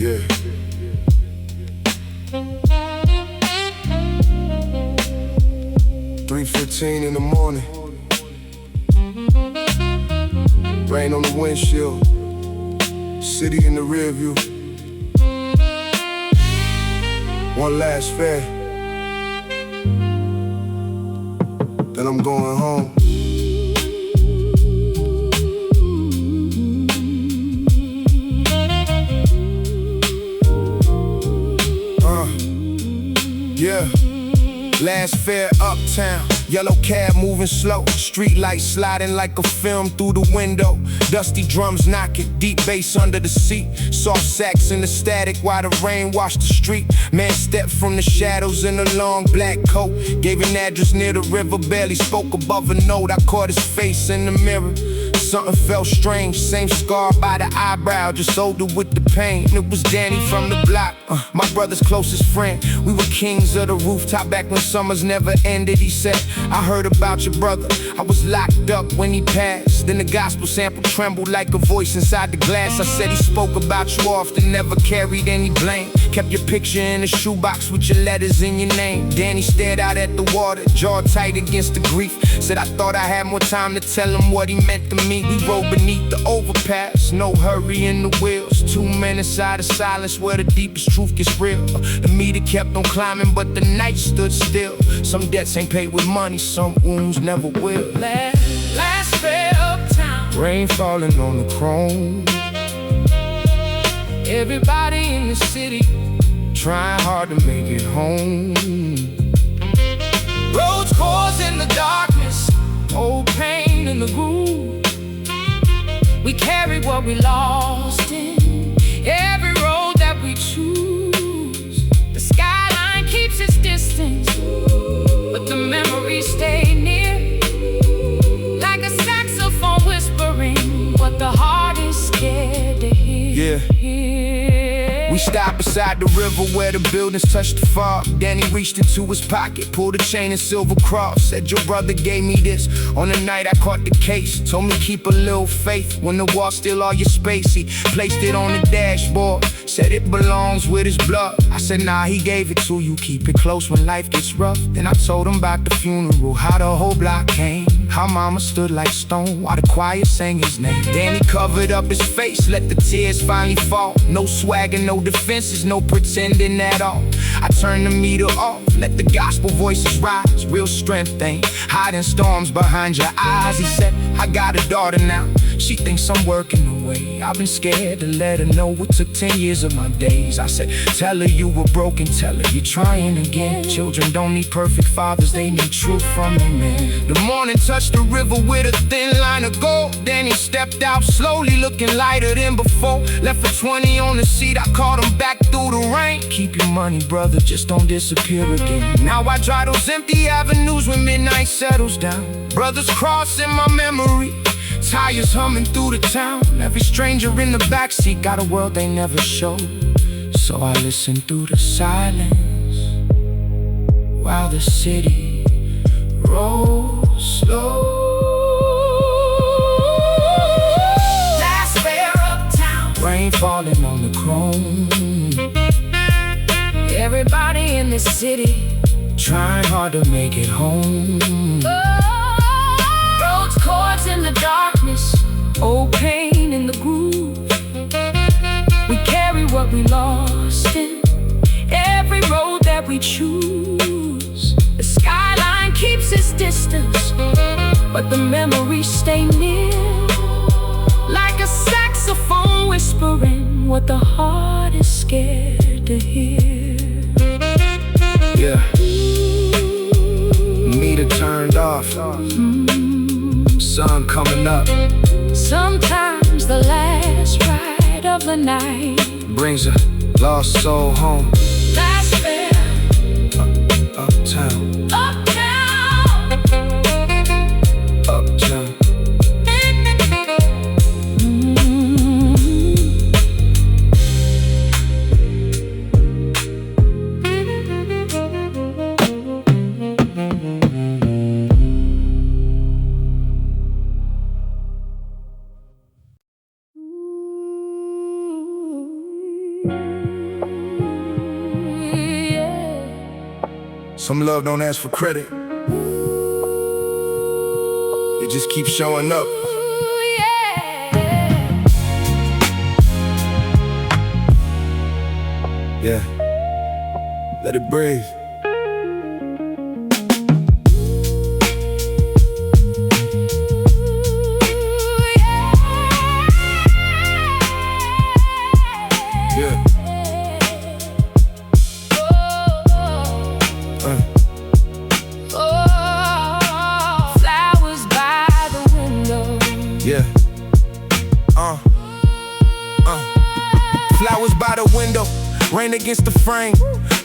Yeah. 3:15 in the morning. Rain on the windshield. City in the rear view. One last fare, then I'm going home. Yeah. Last fare uptown. Yellow cab moving slow. Street lights sliding like a film through the window. Dusty drums knocking, deep bass under the seat. Soft sax in the static while the rain washed the street. Man stepped from the shadows in a long black coat. Gave an address near the river, barely spoke above a note. I caught his face in the mirror. Something felt strange, same scar by the eyebrow, just older with the pain. It was Danny from the block, my brother's closest friend. We were kings of the rooftop back when summers never ended. He said, I heard about your brother, I was locked up when he passed. Then the gospel sample trembled like a voice inside the glass. I said he spoke about you often, never carried any blame. Kept your picture in a shoebox with your letters in your name. Danny stared out at the water, jaw tight against the grief. Said I thought I had more time to tell him what he meant to me. We rode beneath the overpass, no hurry in the wheels. 2 men inside of silence where the deepest truth gets real. The meter kept on climbing, but the night stood still. Some debts ain't paid with money, some wounds never will. Last fare uptown, rain falling on the chrome. Everybody in the city trying hard to make it home. Roads caught in the darkness, old pain in the groove. We carry what we lost in every road that we choose. The skyline keeps its distance, but the memories stay near. Like a saxophone whispering what the heart is scared to hear. We stopped beside the river where the buildings touched the fog. Danny reached into his pocket, pulled a chain and silver cross. Said your brother gave me this on the night I caught the case. Told me keep a little faith when the wall steal all your space. He placed it on the dashboard, said it belongs with his blood. I said nah, he gave it to you, keep it close when life gets rough. Then I told him about the funeral, how the whole block came, how mama stood like stone while the choir sang his name. Danny covered up his face, let the tears finally fall. No swag and no defenses, no pretending at all. I turned the meter off, let the gospel voices rise. Real strength ain't hiding storms behind your eyes. He said, I got a daughter now, she thinks I'm working away. I've been scared to let her know what took 10 years of my days. I said, tell her you were broken, tell her you're trying again. Children don't need perfect fathers, they need truth from their men. The morning touched the river with a thin line of gold. Then he stepped out slowly, looking lighter than before. Left for 20 on the seat, I called him back through the rain. Keep your money, brother, just don't disappear again. Now I drive those empty avenues when midnight settles down. Brothers cross in my memory, tires humming through the town. Every stranger in the backseat got a world they never showed. So I listen through the silence while the city rolls slow. Last fare uptown, rain falling on the chrome. Everybody in the city trying hard to make it home. Roads caught in the darkness, old pain in the groove. We carry what we lost in every road that we choose. The skyline keeps its distance, but the memories stay near. Like a saxophone whispering what the heart is scared to hear. Yeah. Meter turned off, sun coming up. Sometimes the last ride of the night brings a lost soul home. Last fare uptown, uptown, uptown. Some love don't ask for credit. It just keeps showing up. Yeah, let it breathe. Yeah. Flowers by the window. Yeah. Flowers by the window, rain against the frame.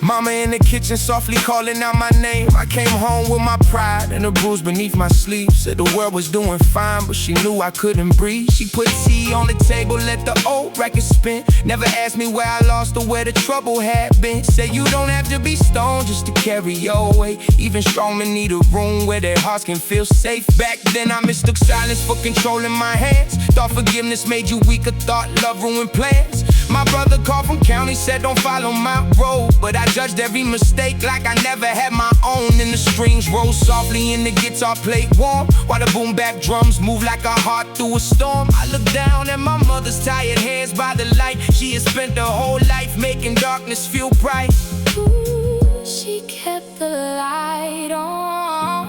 Mama in the kitchen softly calling out my name. I came home with my pride and a bruise beneath my sleeve. Said the world was doing fine, but she knew I couldn't breathe. She put tea on the table, let the old record spin. Never asked me where I lost or where the trouble had been. Said you don't have to be stoned just to carry your weight. Even strong men need a room where their hearts can feel safe. Back then I mistook silence for controlling my hands. Thought forgiveness made you weaker, thought love ruined plans. My brother called from county, said don't follow my road. But I judged every mistake like I never had my own. And the strings roll softly and the guitar played warm, while the boom bap drums move like a heart through a storm. I looked down at my mother's tired hands by the light. She had spent her whole life making darkness feel bright. Ooh, she kept the light on,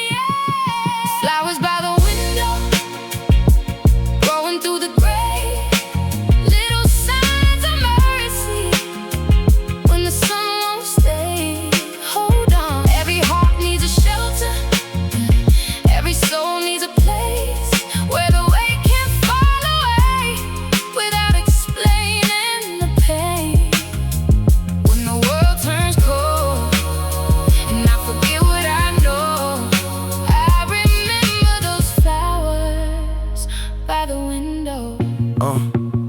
yeah. Flowers by the window, growing through the gray.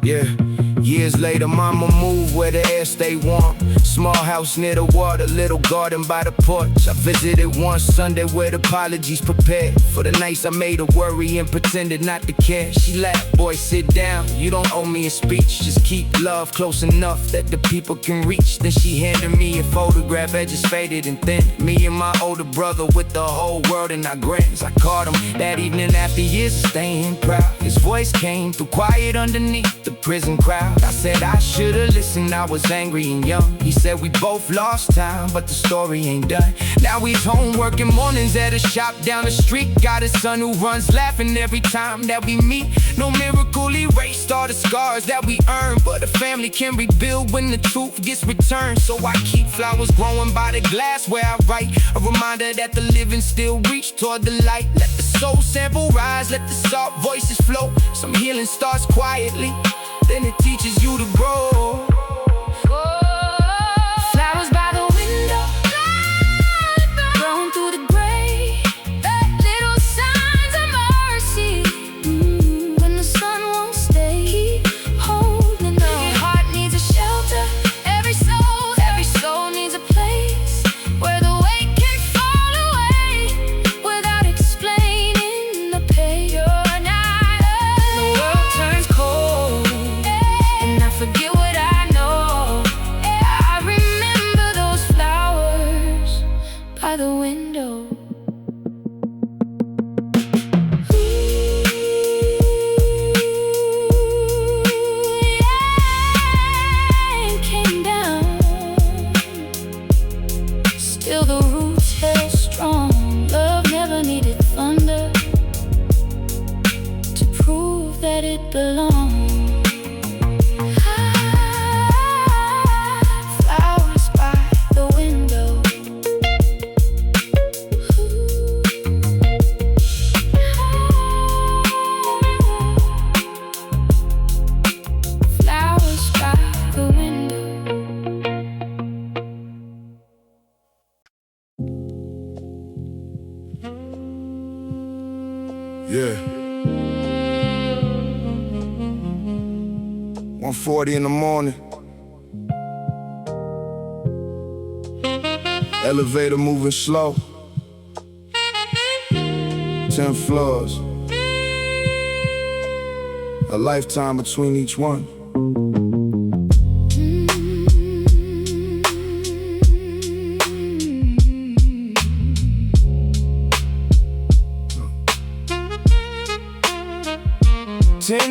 Yeah. Years later, mama moved where the air stay warm. Small house near the water, little garden by the porch. I visited one Sunday with apologies prepared for the nights I made her worry and pretended not to care. She laughed, boy, sit down, you don't owe me a speech. Just keep love close enough that the people can reach. Then she handed me a photograph, edges faded and thin. Me and my older brother with the whole world in our grins. I caught him that evening after years of staying proud. His voice came through quiet underneath the prison crowd. I said I should've listened, I was angry and young. He said we both lost time, but the story ain't done. Now he's home working mornings at a shop down the street. Got a son who runs laughing every time that we meet. No miracle erased all the scars that we earned, but a family can rebuild when the truth gets returned. So I keep flowers growing by the glass where I write, a reminder that the living still reach toward the light. Let the soul sample rise, let the soft voices flow. Some healing starts quietly, then it teaches you to grow. Flowers by the window, growing through the gray. Little signs of mercy, when the sun won't stay. Keep holding on. Every heart needs a shelter, every soul needs a place where the weight can fall away without explaining the pain. You're not alone. The world turns cold, and I forget what I know. I remember those flowers by the window. Yeah, came down. Still the roots held strong. Love never needed thunder to prove that it belonged. Flowers by the window. Flowers by the window. Yeah. 1:40 in the morning. Elevator moving slow. 10 floors. A lifetime between each one.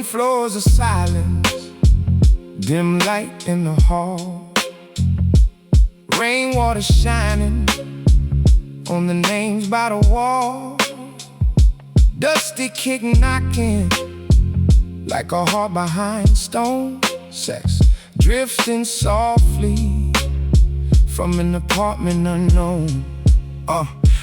floors of silence, dim light in the hall, rainwater shining on the names by the wall, dusty kick knocking like a heart behind stone. Sex drifting softly from an apartment unknown.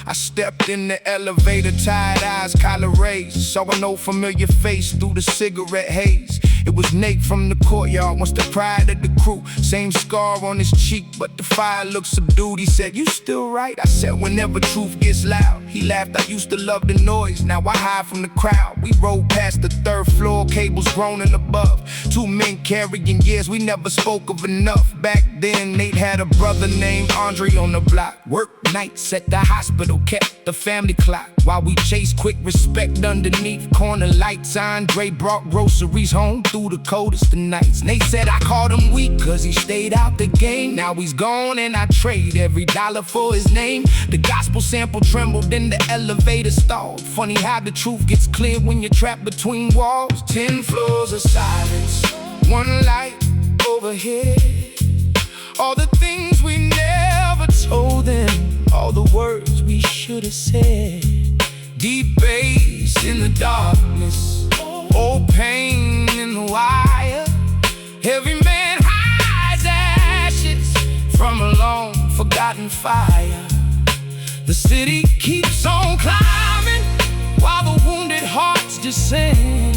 I stepped in the elevator, tired eyes, collar raised. Saw an old familiar face through the cigarette haze. It was Nate from the courtyard, once the pride of the crew. Same scar on his cheek, but the fire looked subdued. He said, "You still right?" I said, "Whenever truth gets loud." He laughed, "I used to love the noise, now I hide from the crowd." We rode past the third floor, cables groaning above. Two men carrying years we never spoke of enough. Back then, Nate had a brother named Andre on the block. Work nights at the hospital, kept the family clock. While we chased quick respect underneath corner lights, Andre brought groceries home through the coldest of nights. Nate said I called him weak cause he stayed out the game. Now he's gone and I trade every dollar for his name. The gospel sample trembled in the elevator stalled. Funny how the truth gets clear when you're trapped between walls. 10 floors of silence, one light overhead. All the things we never told them, all the words we should have said. Deep bass in the darkness, old pain in the wire. Every man hides ashes from a long forgotten fire. The city keeps on climbing while the wounded hearts descend,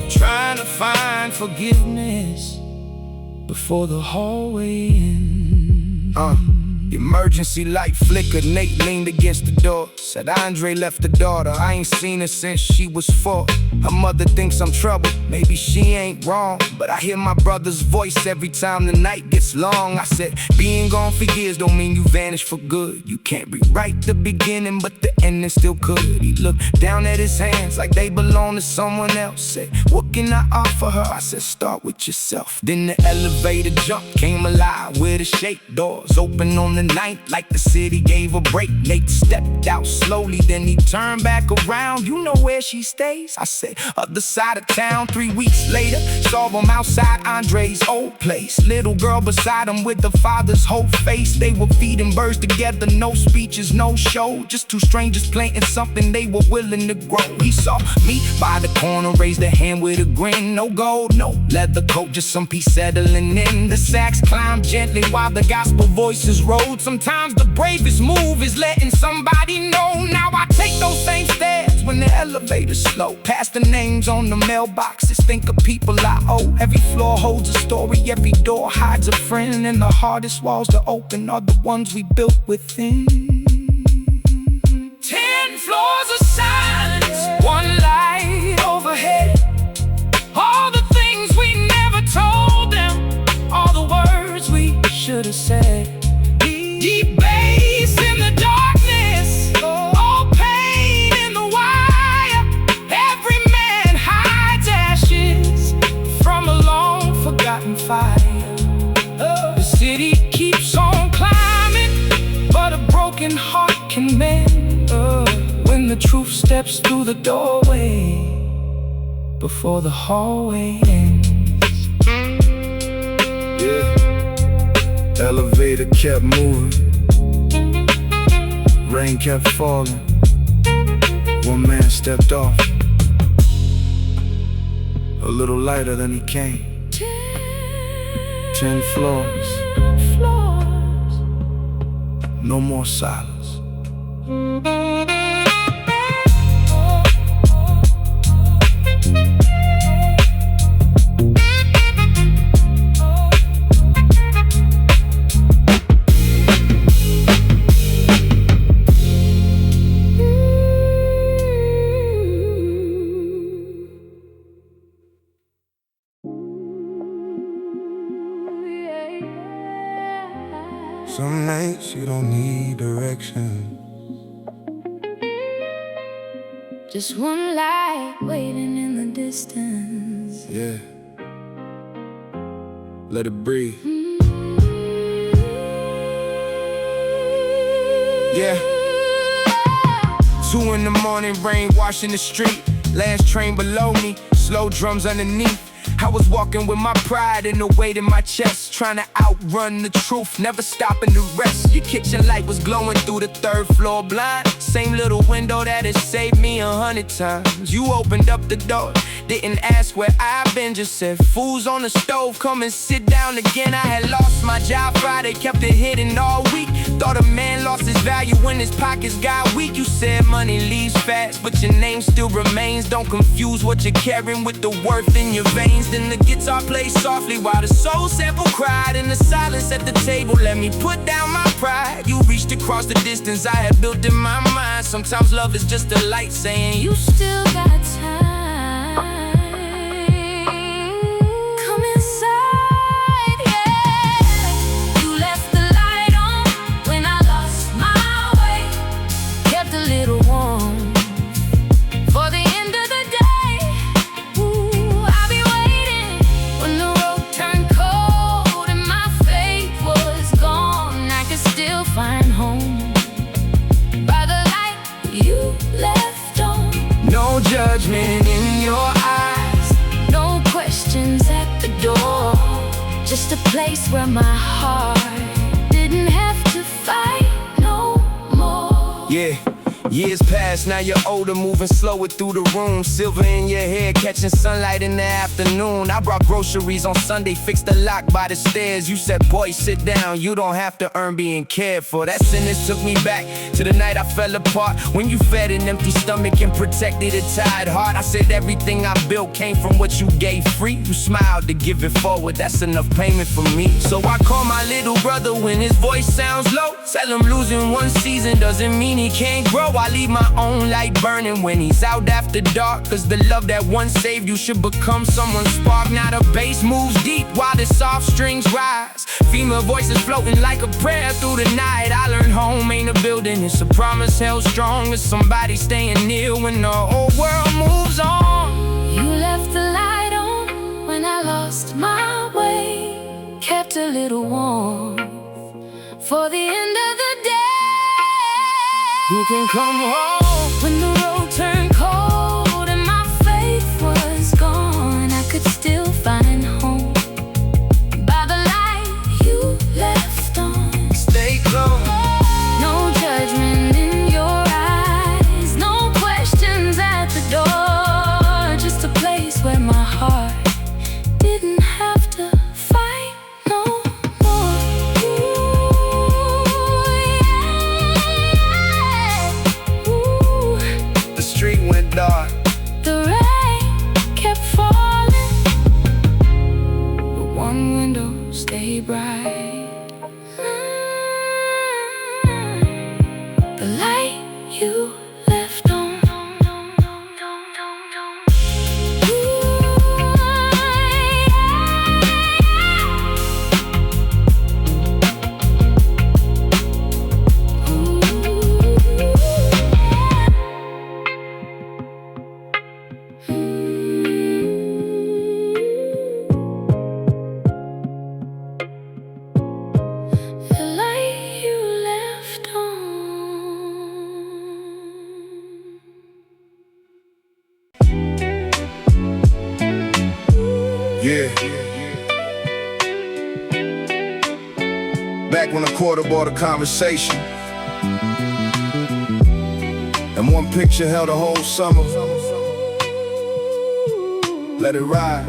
trying to find forgiveness before the hallway ends. Emergency light flickered, Nate leaned against the door. Said Andre left the daughter, I ain't seen her since she was 4. Her mother thinks I'm trouble, maybe she ain't wrong, but I hear my brother's voice every time the night gets long. I said, being gone for years don't mean you vanished for good. You can't rewrite the beginning, but the ending still could. He looked down at his hands like they belong to someone else. Said, what can I offer her? I said, start with yourself. Then the elevator jump came alive with a shake. Doors open on the night like the city gave a break. Nate stepped out slowly, then he turned back around. You know where she stays? I said, other side of town. 3 weeks later, saw him outside Andre's old place. Little girl beside him with the father's whole face. They were feeding birds together, no speeches, no show. Just two strangers planting something they were willing to grow. He saw me by the corner, raised a hand with a grin. No gold, no leather coat, just some peace settling in. The sax climbed gently while the gospel voices rode. Sometimes the bravest move is letting somebody know. Now I take those same stairs when the elevator's slow. Past the names on the mailboxes, think of people I owe. Every floor holds a story, every door hides a friend, and the hardest walls to open are the ones we built within. 10 floors of silence, one light overhead. All the things we never told them, all the words we should have said. Deep bass in the darkness, all pain in the wire. Every man hides ashes from a long forgotten fire. The city keeps on climbing, but a broken heart can mend when the truth steps through the doorway before the hallway ends. Yeah. Elevator kept moving, rain kept falling. One man stepped off, a little lighter than he came. 10 floors, no more silence. Some nights you don't need direction, just one light waiting in the distance. yeah. Let it breathe. Yeah. 2 in the morning, rain washing the street. Last train below me, slow drums underneath. I was walking with my pride and the weight in my chest, trying to outrun the truth, never stopping to rest. Your kitchen light was glowing through the 3rd floor blind, same little window that has saved me 100 times. You opened up the door, didn't ask where I've been, just said, "Food's on the stove, come and sit down again." I had lost my job Friday, kept it hidden all week. Thought a man lost his value when his pockets got weak. You said money leaves fast, but your name still remains. Don't confuse what you're carrying with the worth in your veins. Then the guitar played softly while the soul sample cried. In the silence at the table, let me put down my pride. You reached across the distance I had built in my mind. Sometimes love is just a light saying, "You still got time. Come inside, yeah." You left the light on when I lost my way, kept a little warm for the end of the day. Ooh, I'll be waiting when the road turned cold and my faith was gone. I could still find home by the light you left on. No judgment in your eyes, no questions at the door, just a place where my heart didn't have to fight no more. Yeah. Years pass, now you're older, moving slower through the room. Silver in your hair, catching sunlight in the afternoon. I brought groceries on Sunday, fixed the lock by the stairs. You said, "Boy, sit down, you don't have to earn being cared for." That sentence took me back to the night I fell apart, when you fed an empty stomach and protected a tired heart. I said everything I built came from what you gave free. You smiled to give it forward, that's enough payment for me. So I call my little brother when his voice sounds low. Tell him losing one season doesn't mean he can't grow. I leave my own light burning when he's out after dark, cause the love that once saved you should become someone's spark. Now the bass moves deep while the soft strings rise. Female voices floating like a prayer through the night. I learned home ain't a building, it's a promise held strong. It's somebody staying near when the whole world moves on. You left the light on when I lost my way, kept a little warm for the end of the day. You can come home when the road turned cold and my faith was gone. I could still find home by the light you left on. Stay close. No judgment in your eyes, no questions at the door, just a place where my heart didn't have to fight no more. Street went dark, the rain kept falling, but one window stayed bright. The light you left on. Yeah. Back when a quarter bought a conversation, and one picture held a whole summer. Let it ride.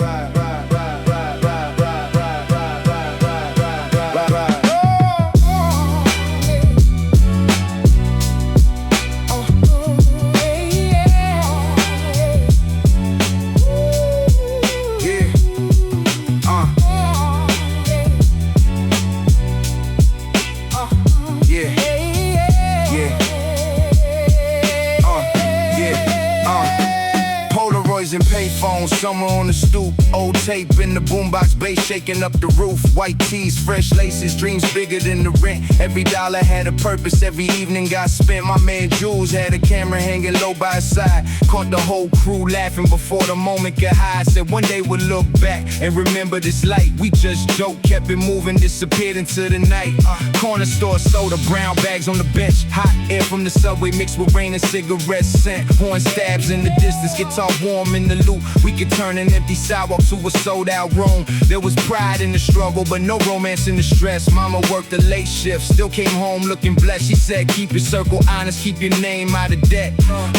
And payphones, summer on the stoop, old tape in the boombox, bass shaking up the roof. White tees, fresh laces, dreams bigger than the rent. Every dollar had a purpose, every evening got spent. My man Jules had a camera hanging low by his side. Caught the whole crew laughing before the moment could hide. Said one day we'll look back and remember this light. We just joked, kept it moving, disappeared into the night. Corner store soda, brown bags on the bench. Hot air from the subway mixed with rain and cigarette scent. Horn stabs in the distance, guitar warm in the loop. We could turn an empty sidewalk to a sold out room. There was pride in the struggle, but no romance in the stress. Mama worked the late shift, still came home looking blessed. She said, keep your circle honest, keep your name out of debt.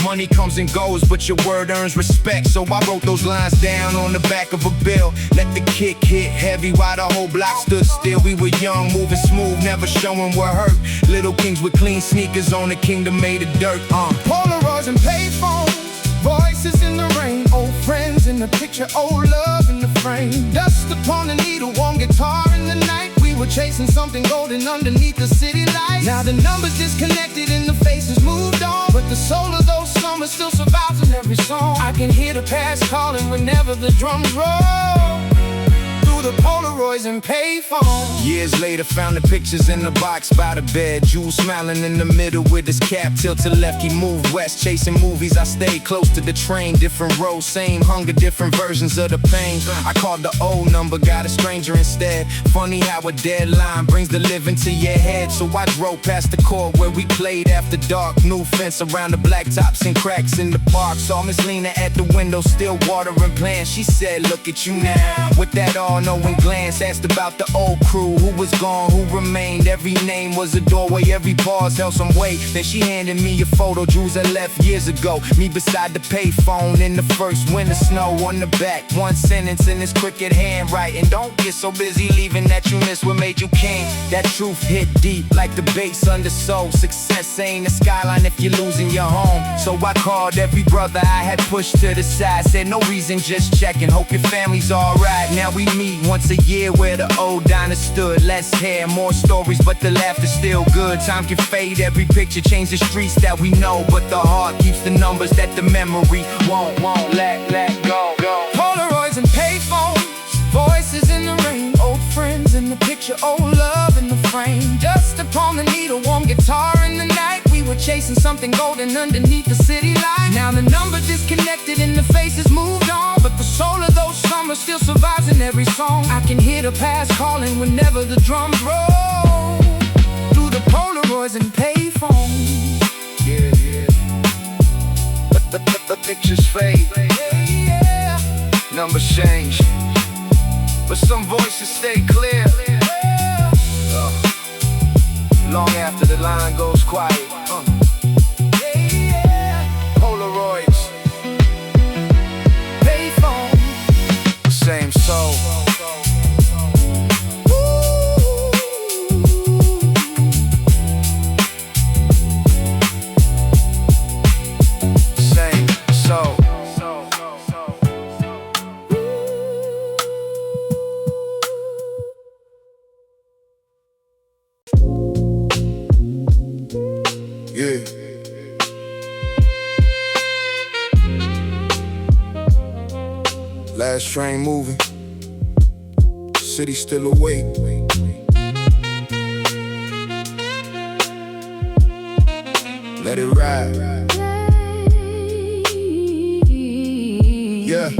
Money comes and goes, but your word earns respect. So I wrote those lines down on the back of a bill. Let the kick hit heavy while the whole block stood still. We were young, moving smooth, never showing we're hurt. Little kings with clean sneakers on, the kingdom made of dirt. Polaroids and payphones, voices in the rain, old friends in the picture, old love in the frame. Dust upon the needle, one guitar in the night. We were chasing something golden underneath the city lights. Now the numbers disconnected and the faces moved on, but the soul of those summers still survives in every song. I can hear the past calling whenever the drums roll through the Polaroids and payphones. Years later, found the pictures in the box by the bed. Jules smiling in the middle with his cap tilted left. He moved west, chasing movies. I stayed close to the train. Different roads, same hunger, different versions of the pain. I called the old number, got a stranger instead. Funny how a deadline brings the living to your head. So I drove past the court where we played after dark. New fence around the blacktops and cracks in the park. Saw Miss Lena at the window, still watering plants. She said, look at you now, with that all-knowing glance. Asked about the old crew, who was gone, who remained. Every name was a doorway, every pause held some weight. Then she handed me a photo Jules had left years ago. Me beside the payphone in the first winter snow. On the back, one sentence in his cricket handwriting: don't get so busy leaving that you miss what made you king. That truth hit deep like the bass under soul. Success ain't a skyline if you're losing your home. So I called every brother I had pushed to the side. Said no reason, just checking, hope your family's alright. Now we meet once a year where the old diner stood. Less hair, more stories, but the laughter's still good. Time can fade, every picture change the streets that we know, but the heart keeps the numbers that the memory won't let go. Polaroids and payphones, voices in the rain, old friends in the picture, old love in the frame. Dust upon the needle, warm guitar in the night. We were chasing something golden underneath the city light. Now the number disconnected and the faces moved on, but the soul of those summers still survives in every song. I can hear the past calling whenever the drums roll through the Polaroids and payphones. Yeah. The pictures fade, numbers change, but some voices stay clear. Long after the line goes quiet. Polaroids, Payphone, same soul. Same soul. Yeah. Last train moving, city still awake. Let it ride. Yeah.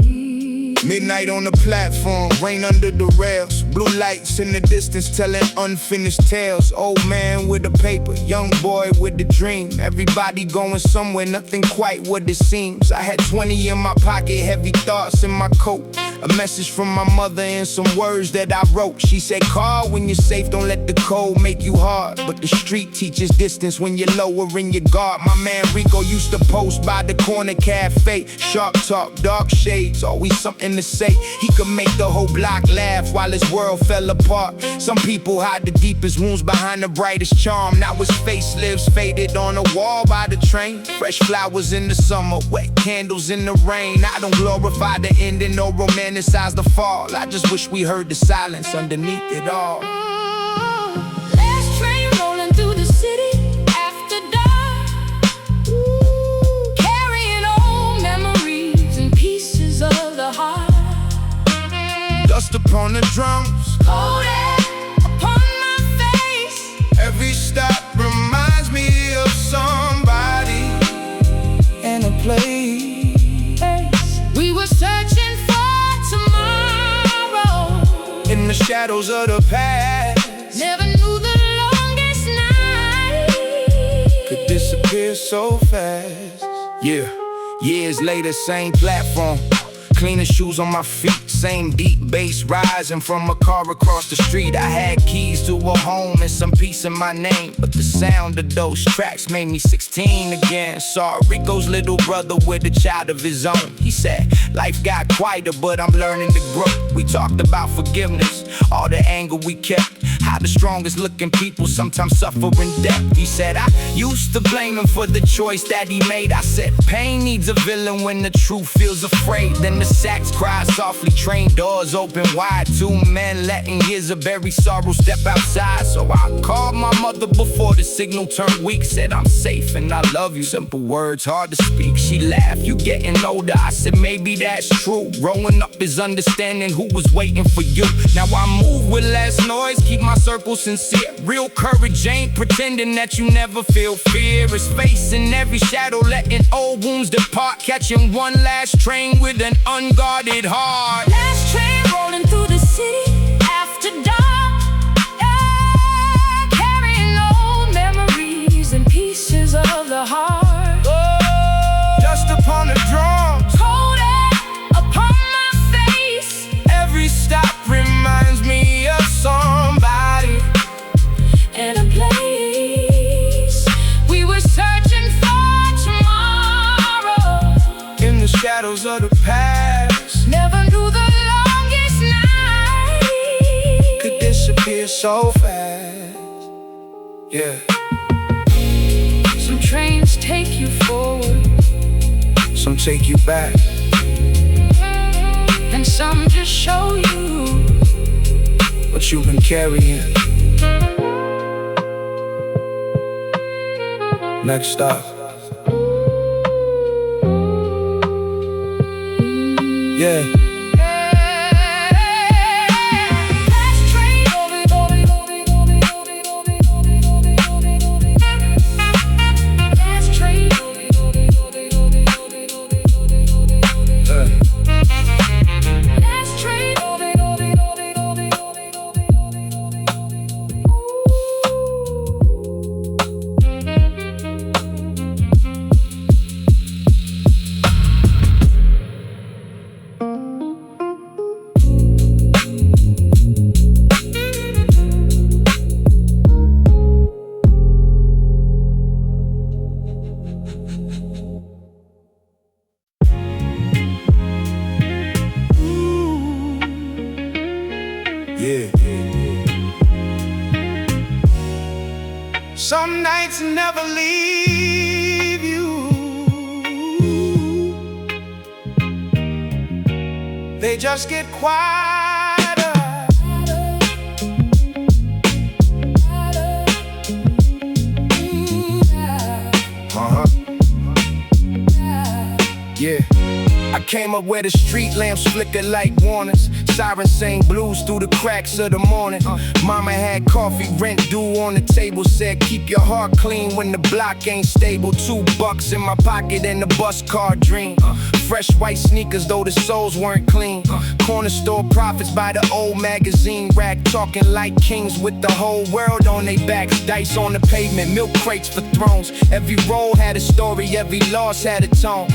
Midnight on the platform, rain under the rails. Blue lights in the distance telling unfinished tales. Old man with the paper, young boy with the dream. Everybody going somewhere, nothing quite what it seems. I had 20 in my pocket, heavy thoughts in my coat. A message from my mother and some words that I wrote. She said, call when you're safe, don't let the cold make you hard. But the street teaches distance when you're lowering your guard. My man Rico used to post by the corner cafe. Sharp talk, dark shades, always something to say. He could make the whole block laugh while his world fell apart. Some people hide the deepest wounds behind the brightest charm. Now his face lives faded on a wall by the train. Fresh flowers in the summer, wet candles in the rain. I don't glorify the ending or romanticize the fall. I just wish we heard the silence underneath it all. Last train rolling through the city after dark, carrying old memories and pieces of the heart. upon the drums, Coded upon my face. every stop reminds me of somebody and a place. We were searching for tomorrow. In the shadows of the past, Never knew the longest night could disappear so fast. Yeah, years later, same platform, cleaner shoes on my feet, same deep bass rising from a car across the street. I had keys to a home and some peace in my name, but the sound of those tracks made me 16 again. Saw Rico's little brother with a child of his own. He said, life got quieter, but I'm learning to grow. We talked about forgiveness, all the anger we kept, how the strongest looking people sometimes suffer in depth. He said, I used to blame him for the choice that he made. I said, pain needs a villain when the truth feels afraid. Then the sax cry softly, train doors open wide. Two men letting years of buried sorrow step outside. So I called my mother before the signal turned weak. Said, I'm safe and I love you. Simple words, hard to speak. She laughed, you getting older. I said, maybe that's true. Growing up is understanding who was waiting for you. Now I move with less noise, keep my circle sincere. Real courage ain't pretending that you never feel fear. It's facing every shadow, letting old wounds depart. Catching one last train with an unguarded heart. Last train rolling through the city after dark, yeah, carrying old memories and pieces of the heart. Dust upon the drums, Coded upon my face. every stop reminds me of somebody And a place we were searching for tomorrow. in the shadows of the past. Never knew the longest night Could disappear so fast. Yeah, Some trains take you forward, some take you back, and some just show you. what you've been carrying. Next stop. Yeah. Last train. Last train. Last train. Yeah. Some nights never leave you. They just get quieter. Uh-huh. Yeah. I came up where the street lamps flicker like warnings. Sirens sang blues through the cracks of the morning. Mama had coffee, rent due on the table. Said keep your heart clean when the block ain't stable. $2 in my pocket and the bus car dream. Fresh white sneakers though the soles weren't clean. Corner store profits by the old magazine rack. Talking like kings with the whole world on their backs. Dice on the pavement, milk crates for thrones. Every roll had a story, every loss had a tone.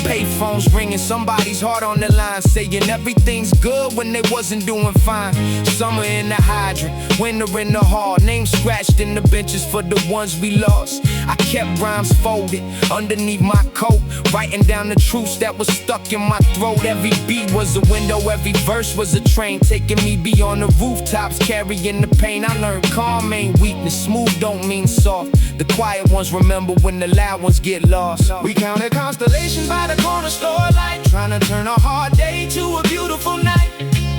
Payphones ringing, somebody's heart on the line. Saying everything's good when they wasn't doing fine. Summer in the hydrant, winter in the hall. Names scratched in the benches for the ones we lost. I kept rhymes folded underneath my coat, writing down the truths that was stuck in my throat. Every beat was a window, every verse was a train, taking me beyond the rooftops, carrying the pain. I learned calm ain't weakness, smooth don't mean soft. The quiet ones remember when the loud ones get lost. We counted constellations by the corner store light, trying to turn a hard day to a beautiful night.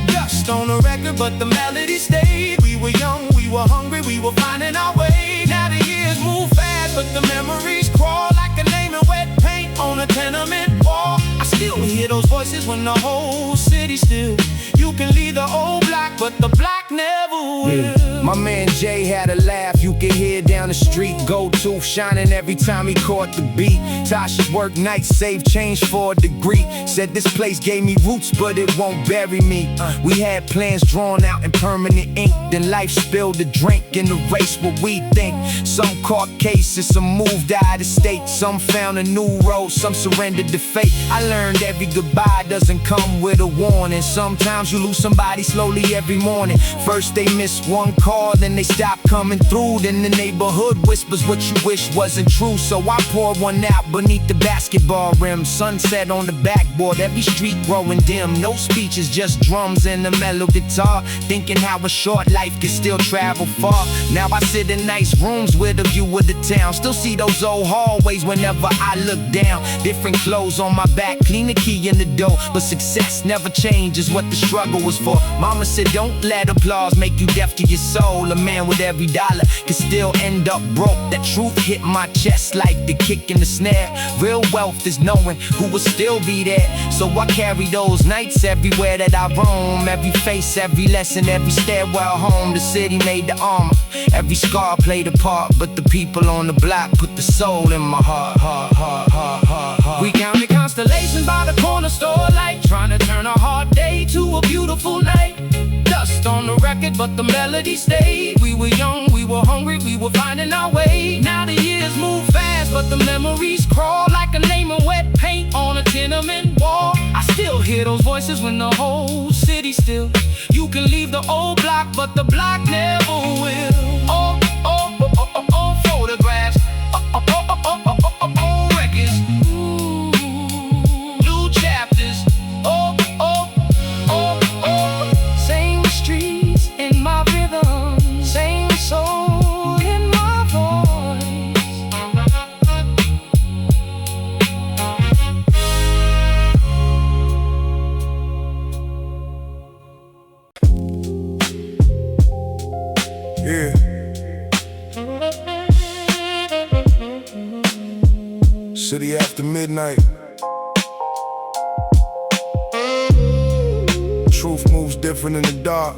Dust on the record, but the melody stayed. We were young, we were hungry, we were finding our way. Now the years move fast, but the memories crawl like a name in wet paint on a tenement wall. I still hear those voices when the whole city city still. You can leave the old block, but the block never will. My man Jay had a laugh you could hear down the street. Gold tooth shining every time he caught the beat. Tasha's work nights, save change for a degree. Said this place gave me roots, but it won't bury me. We had plans drawn out in permanent ink. Then life spilled a drink and erased what we think. Some caught cases, some moved out of state. Some found a new road, some surrendered to fate. I learned every goodbye doesn't come with a warning. Sometimes you lose somebody slowly every morning. First they miss one call, then they stop coming through. Then the neighborhood whispers what you wish wasn't true. So I poured one out beneath the basketball rim. Sunset on the backboard, every street growing dim. No speeches, just drums and a mellow guitar. Thinking how a short life can still travel far. Now I sit in nice rooms with a view of the town. Still see those old hallways whenever I look down. Different clothes on my back, clean the key in the door. But success never changes what the struggle was for. Mama said don't let applause make you deaf to your soul. A man with every dollar can still end up broke. That truth hit my chest like the kick in the snare. Real wealth is knowing who will still be there. So I carry those nights everywhere that I roam. Every face, every lesson, every stairwell home. The city made the armor, every scar played a part. But the people on the block put the soul in my heart. We counted constellations by the corner store light, trying to turn a hard day to a beautiful night. Dust on the record, but the melody stayed. We were young, we were hungry, we were finding our way. Now the years move fast, but the memories crawl like a name of wet paint on a tenement wall. I still hear those voices when the whole city's still. You can leave the old block, but the block never will. Oh, photographs, records, new chapters. Same streets in my rhythm, same soul in my voice. Yeah. City after midnight. Truth moves different in the dark.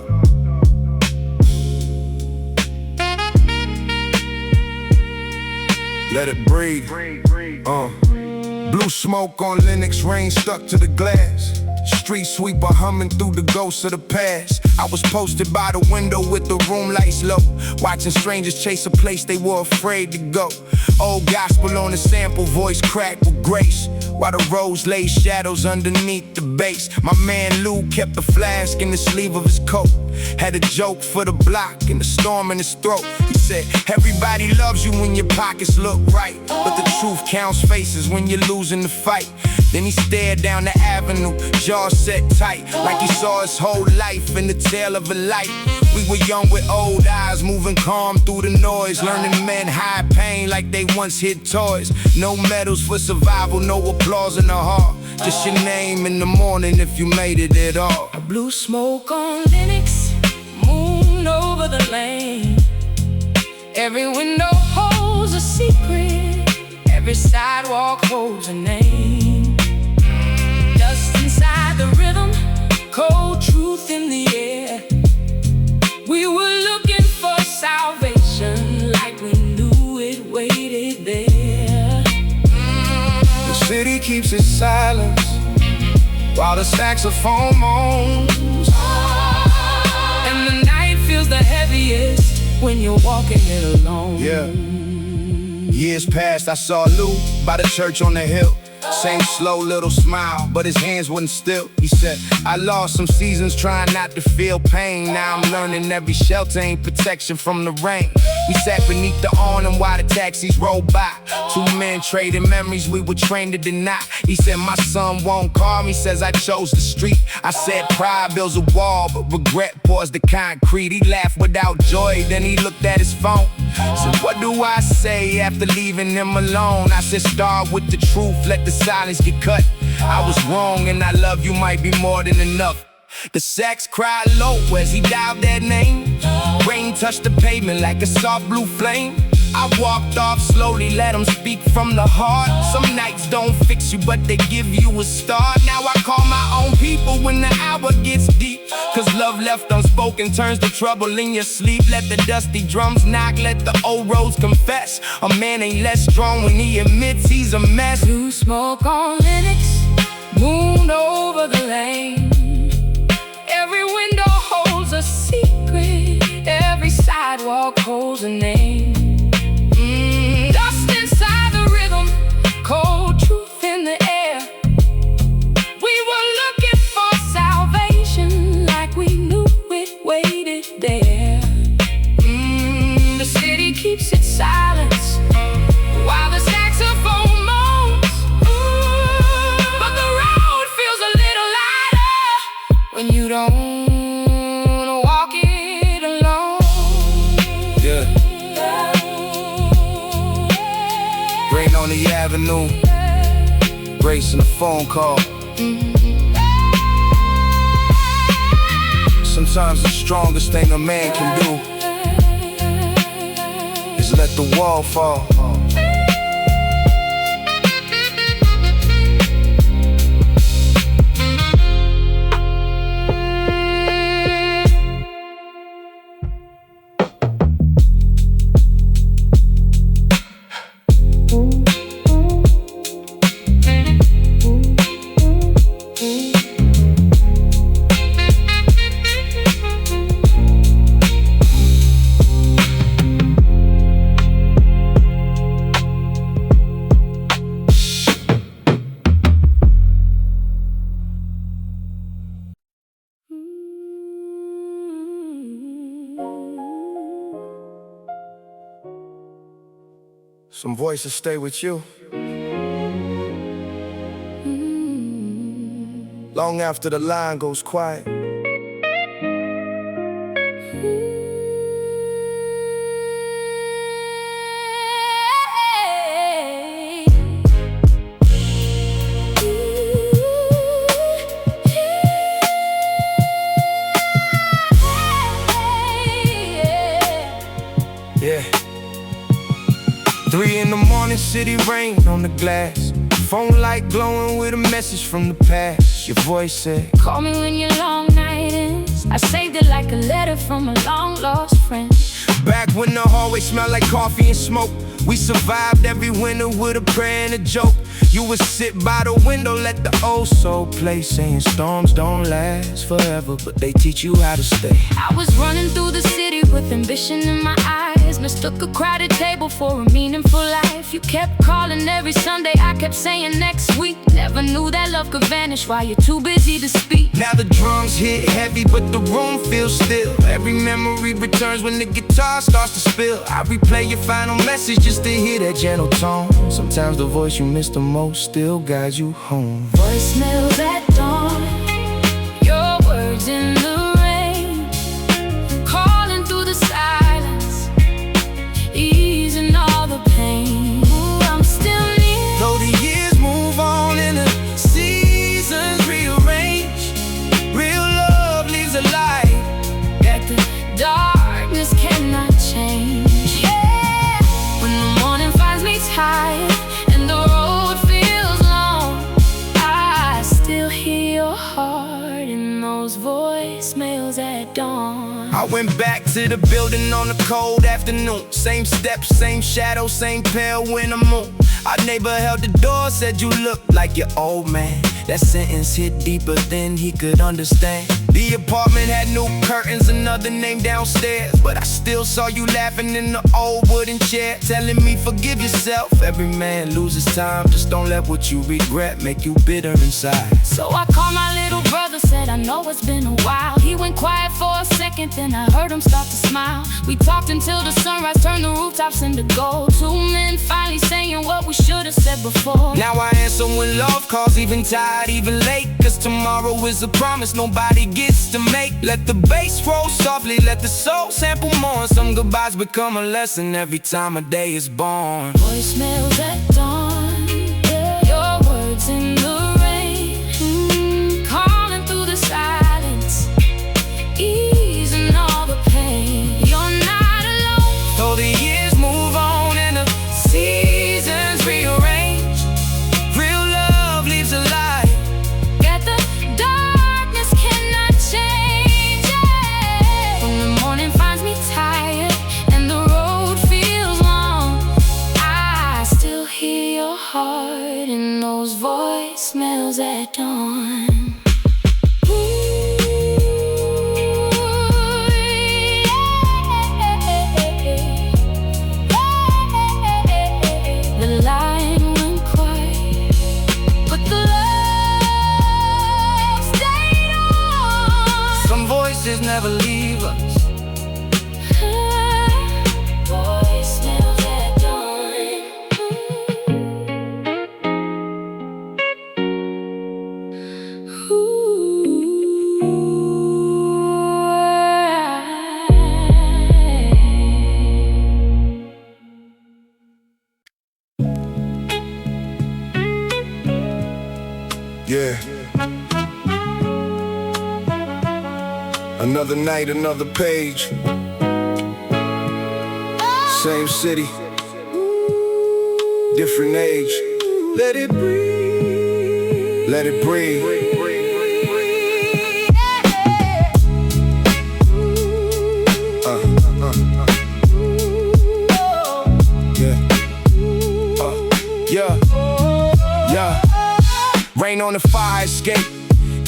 Let it breathe. Blue smoke on Linux, rain stuck to the glass. Street sweeper humming through the ghosts of the past. I was posted by the window with the room lights low, watching strangers chase a place they were afraid to go. Old gospel on the sample, voice cracked with grace, while the rose laid shadows underneath the bass. My man Lou kept the flask in the sleeve of his coat, had a joke for the block and the storm in his throat. He said, everybody loves you when your pockets look right, but the truth counts faces when you're losing the fight. Then he stared down the avenue, jaw set tight, like he saw his whole life in the tail of a light. We were young with old eyes, moving calm through the noise, learning men hide pain like they once hid toys. No medals for survival, no applause in the heart, just your name in the morning if you made it at all. Blue smoke on Linux, moon over the lane. Every window holds a secret, every sidewalk holds a name. Dust inside the rhythm, cold truth in the air. We were looking for salvation like we knew it waited there. The city keeps its silence while the saxophone moans, and the night feels the heaviest when you're walking it alone. Yeah. Years passed, I saw Lou by the church on the hill. Same slow little smile, but his hands wouldn't still. He said, I lost some seasons trying not to feel pain. Now I'm learning every shelter ain't protection from the rain. We sat beneath the awning while the taxis rolled by. Two men trading memories we were trained to deny. He said, my son won't call me, says I chose the street. I said, pride builds a wall, but regret pours the concrete. He laughed without joy, then he looked at his phone. Said, what do I say after leaving him alone? I said, start with the truth, let the silence get cut. I was wrong and I love you might be more than enough. The sax cried low as he dialed that name. Rain touched the pavement like a soft blue flame. I walked off slowly, let them speak from the heart. Some nights don't fix you, but they give you a start. Now I call my own people when the hour gets deep, cause love left unspoken turns to trouble in your sleep. Let the dusty drums knock, let the old roads confess. A man ain't less strong when he admits he's a mess. Blue smoke on Linux, moon over the lane. Every window holds a secret, every sidewalk holds a name. Dust inside the rhythm, cold truth in the air. We were looking for salvation like we knew it waited there. The city keeps its silence while the saxophone moans. But the road feels a little lighter when you don't walk it alone. Yeah. Rain on the avenue, grace in a phone call. Sometimes the strongest thing a man can do is let the wall fall. Some voices stay with you long after the line goes quiet. Yeah. 3 in the morning, city rain on the glass. Phone light glowing with a message from the past. Your voice said, call me when your long night ends. I saved it like a letter from a long lost friend. Back when the hallway smelled like coffee and smoke, we survived every winter with a prayer and a joke. You would sit by the window, let the old soul play, saying storms don't last forever, but they teach you how to stay. I was running through the city with ambition in my eyes, mistook a crowded table for a meaningful life. You kept calling every Sunday, I kept saying next week. Never knew that love could vanish while you're too busy to speak. Now the drums hit heavy, but the room feels still. Every memory returns when the guitar starts to spill. I replay your final message just to hear that gentle tone. Sometimes the voice you miss the most still guides you home. Voicemails at dawn, your words in the rain, calling through the silence, easing all the pain. Ooh, I'm still near. Though the years move on and the seasons rearrange, real love leaves a light that the darkness cannot change. Yeah, when the morning finds me tired and the road feels long, I still hear your heart in those voicemails at dawn. I went back to the building on a cold afternoon. Same steps, same shadow, same pale winter moon. Our neighbor held the door, said you look like your old man. That sentence hit deeper than he could understand. The apartment had new curtains, another name downstairs, but I still saw you laughing in the old wooden chair, telling me forgive yourself. Every man loses time, just don't let what you regret make you bitter inside. So I called my little brother, said I know it's been a while. He went quiet for a second, then I heard him start to smile. We talked until the sunrise turned the rooftops into gold. 2 men finally saying what we should have said before. Now I answer when love calls, even tired, even late, cause tomorrow is a promise nobody gets to make. Let the bass roll softly, let the soul sample more, and some goodbyes become a lesson every time a day is born. Voicemails at dawn, your words in the rain, calling through the silence, easing all the pain. You're not alone. Though the years move on at dawn. The line went quiet, but the love stayed on. Some voices never leave us. Voicemails at dawn. Yeah. Another night, another page. Same city, different age. Let it breathe. Let it breathe. Yeah. Yeah. Rain on the fire escape.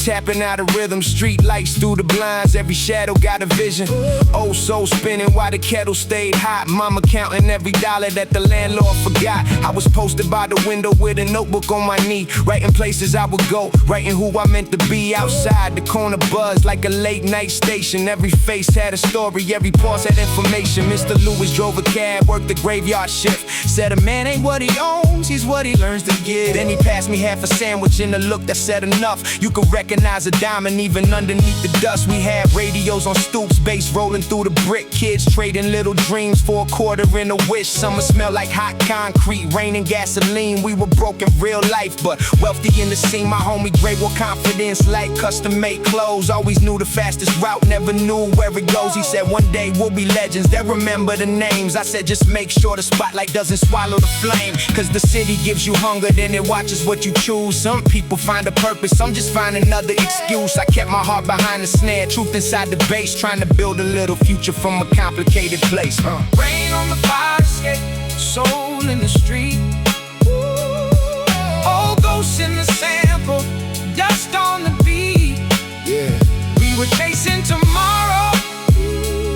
Tapping out of rhythm, street lights through the blinds. Every shadow got a vision. Oh, soul spinning while the kettle stayed hot. Mama counting every dollar that the landlord forgot. I was posted by the window with a notebook on my knee, writing places I would go, writing who I meant to be. Outside the corner buzzed like a late night station. Every face had a story, every pause had information. Mr. Lewis drove a cab, worked the graveyard shift. Said a man ain't what he owns, he's what he learns to give. Then he passed me half a sandwich in a look that said enough. You could recognize a diamond even underneath the dust. We had radios on stoops, bass rolling through the brick. Kids trading little dreams for a quarter and a wish. Summer smelled like hot concrete, rain and gasoline. We were broke in real life, but wealthy in the scene. My homie Gray wore confidence like custom-made clothes. Always knew the fastest route, never knew where it goes. He said one day we'll be legends, they'll remember the names. I said just make sure the spotlight doesn't swallow the flame, cause the city gives you hunger, then it watches what you choose. Some people find a purpose, I'm just finding another excuse. I kept my heart behind the snare, truth inside the bass, trying to build a little future from a complicated place. Rain on the fire escape, soul in the street. Old ghosts in the sample, dust on the beat. Yeah. We were chasing tomorrow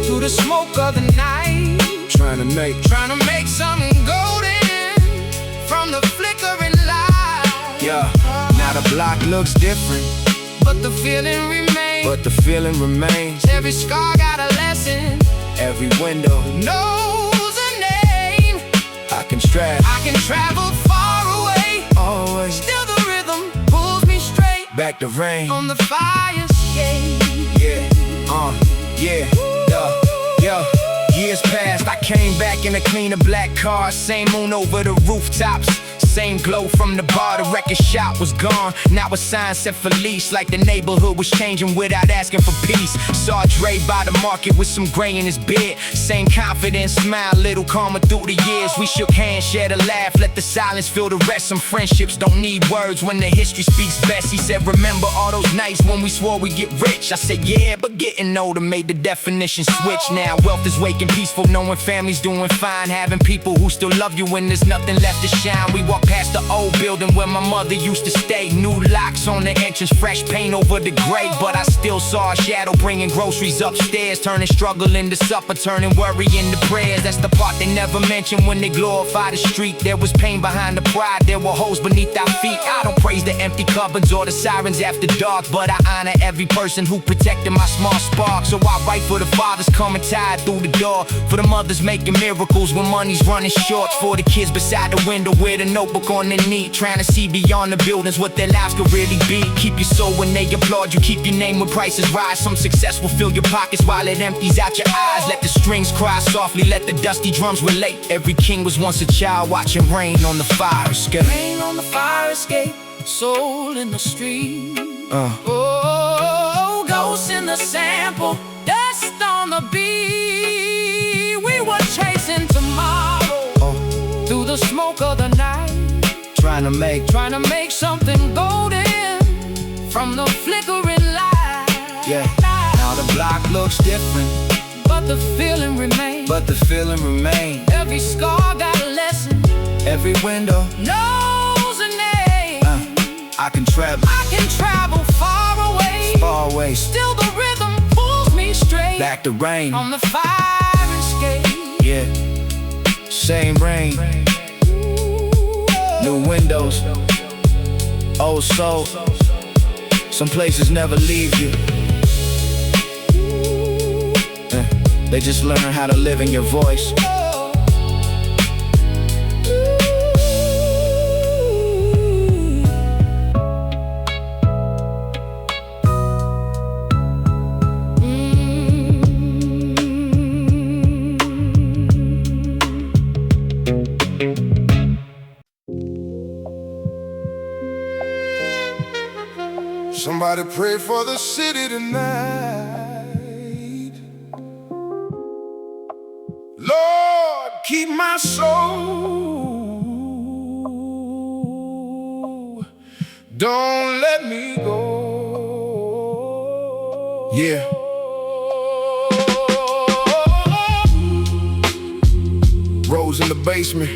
through the smoke of the night, Trying to make something golden from the flickering light. Yeah. Now the block looks different, But the feeling remains. but the feeling remains. Every scar got a lesson. Every window Knows a name. I can strap. I can travel far away. Always Still the rhythm pulls me straight back to rain. on the fire escape. Yeah, yeah, yeah. Years passed, I came back in a cleaner black car. Same moon over the rooftops, same glow from the bar. The record shop was gone, now a sign said Felice. Like the neighborhood was changing without asking for peace. Saw Dre by the market with some gray in his beard. Same confidence, smile, little calmer through the years. We shook hands, shared a laugh, let the silence fill the rest. Some friendships don't need words when the history speaks best. He said, remember all those nights when we swore we'd get rich? I said, yeah, but getting older made the definition switch. Now wealth is waking peaceful, knowing family's doing fine, having people who still love you when there's nothing left to shine. We walk past the old building where my mother used to stay. New locks on the entrance, fresh paint over the gray. But I still saw a shadow bringing groceries upstairs, turning struggle into supper, turning worry into prayers. That's the part they never mention when they glorify the street. There was pain behind the pride, there were holes beneath our feet. I don't praise the empty cupboards or the sirens after dark, but I honor every person who protected my small spark. So I write for the fathers coming tired through the door, for the mothers making miracles when money's running short, for the kids beside the window with a notebook on their knee, trying to see beyond the buildings what their lives could really be. Keep your soul when they applaud you, keep your name when prices rise. Some success will fill your pockets while it empties out your eyes. Let the strings cry softly, let the dusty drums relate. Every king was once a child watching rain on the fire escape. Rain on the fire escape, soul in the street. Oh, ghosts in the sample, dust on the beat. We were chasing tomorrow through the smoke of the night, Trying to make something golden from the flickering light. yeah. Now the block looks different, But the feeling remains. but the feeling remains. Every scar got a lesson. Every window Knows a name. I can travel far away. far away. Still the rhythm pulls me straight Back to rain. on the fire escape. Yeah, same rain. New windows. Old soul. Some places never leave you. They just learn how to live in your voice. Somebody pray for the city tonight. Lord, keep my soul. Don't let me go. Yeah. Rose in the basement.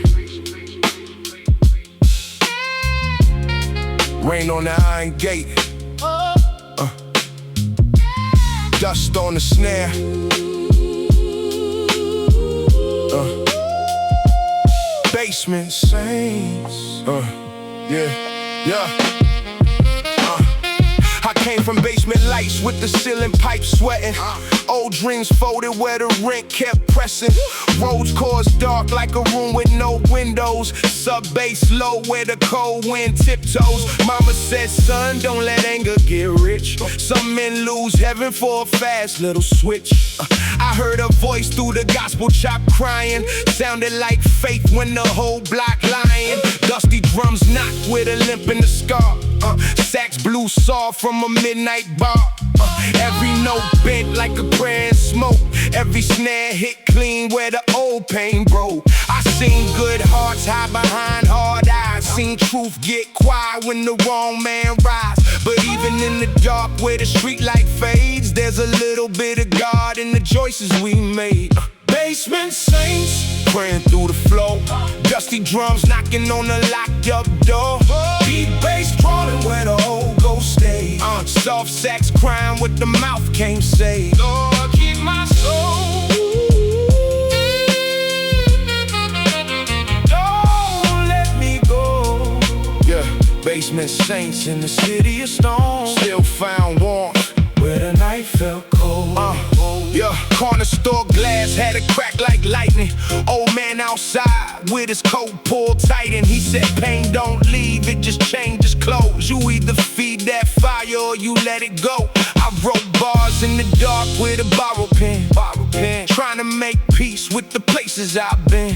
Rain on the iron gate. Dust on the snare. Basement saints. Yeah. I came from basement lights with the ceiling pipes sweating. Old dreams folded where the rent kept pressing. Roads caused dark like a room with no windows. Sub-bass low where the cold wind tiptoes. Mama said, son, don't let anger get rich. Some men lose heaven for a fast little switch. I heard a voice through the gospel chop crying. Sounded like faith when the whole block lying. Dusty drums knocked with a limp in the scar. Sax blue saw from a midnight bar. Every note bent like a prayer and smoke. Every snare hit clean where the old pain broke. I seen good hearts hide behind hard eyes. Seen truth get quiet when the wrong man rise. But even in the dark where the street light fades, there's a little bit of God in the choices we made. Basement saints praying through the floor. Dusty drums knocking on the locked up door. Deep bass crawling where the old ghost stay. Soft sax crying what the mouth can't say. Lord, keep my soul. Don't let me go. Yeah, basement saints in the city of stone. Still found warmth where the night felt cold. Yeah, corner store glass had a crack like lightning. Old man outside with his coat pulled tight, and he said pain don't leave, it just changes clothes. You either feed that fire or you let it go. I wrote bars in the dark with a borrowed pen. Trying to make peace with the places I've been.